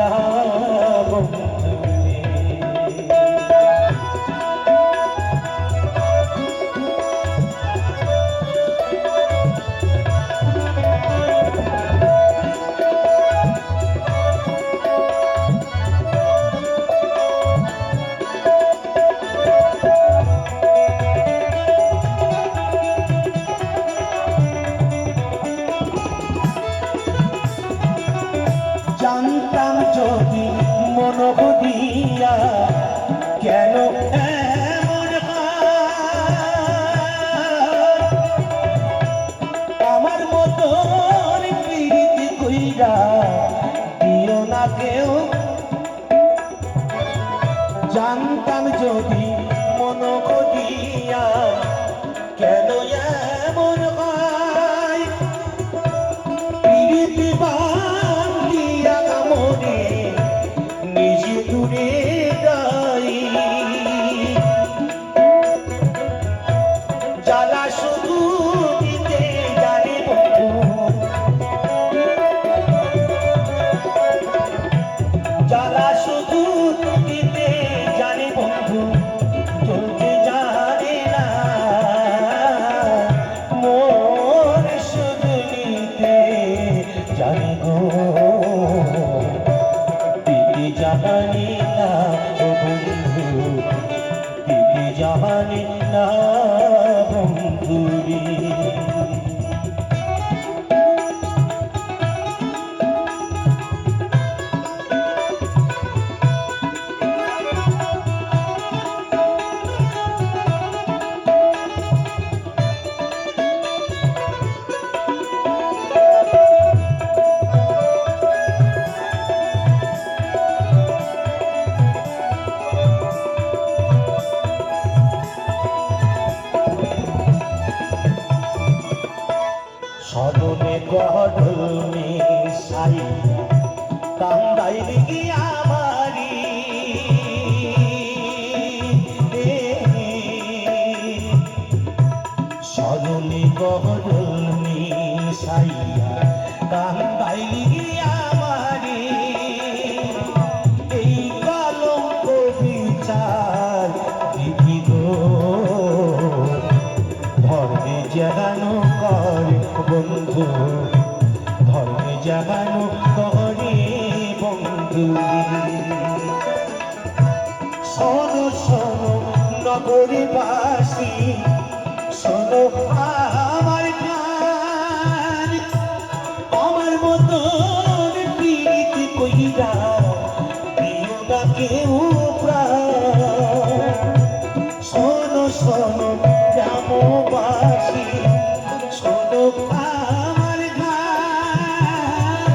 না বন্ধুরে। জানতাম যদি মন দিয়া কেন এমন আমার মতো প্রীতি কইরা দিও না কেউ। জানতাম যদি মন দিয়া কেন এমন হয় প্রীতি বান্ধিয়া কামড়ে নিজে দূরে যাই। জ্বালা শুধু দিতে জানে বন্ধু, জ্বালা শুধু দিতে জানে বন্ধু, চলতে জানে না মন শুধু নিতে জানে গো। দিতে জানি না ও বন্ধু, দিতে জানি না বন্ধুরে। সদনে গডল মিশাই কান্দাই দিকে আমারি, সদনে গডল মিশাইয়া কান্দাই দিকে আমারি। এই কলঙ্ক বিচার দিদি গো ধর্মে জাগানো কর বন্ধু, ধর্মে জাগানো করে বন্ধু। শোনো শোনো নগরবাসী, শোনো আমার গান, আমার মতো প্রীতি কইরা দিও না কেউ প্রাণ। শোনো শোনো গ্রামবাসী, শোনো আমার গান,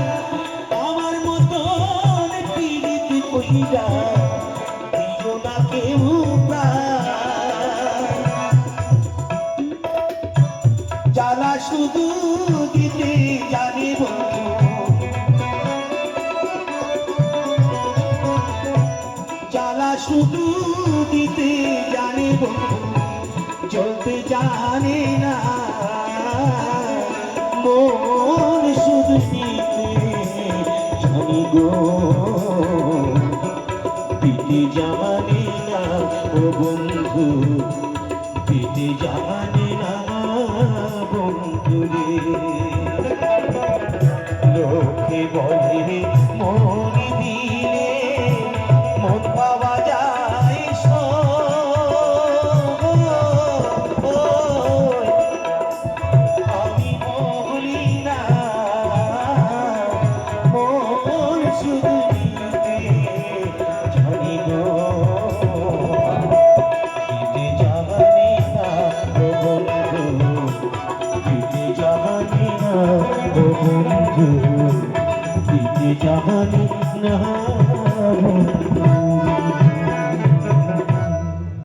আমার মতো প্রীতি কইরা দিও না কেউ প্রাণ। জ্বালা শুধু দিতে জানি বন্ধু, জ্বালা শুধু দিতে জানি বন্ধু, চলতে জানে না মন শুধু নিতে জানি গো। দিতে জানি না ও বন্ধু, দিতে জানি না বন্ধুরে। লোকে বলে মন দিলে মন পাওয়া যায়, আমি বলি না মন শুধু দিতে জানি গো। দিতে জানি না ও বন্ধু, দিতে জানি না ও বন্ধু, দিতে জানি না।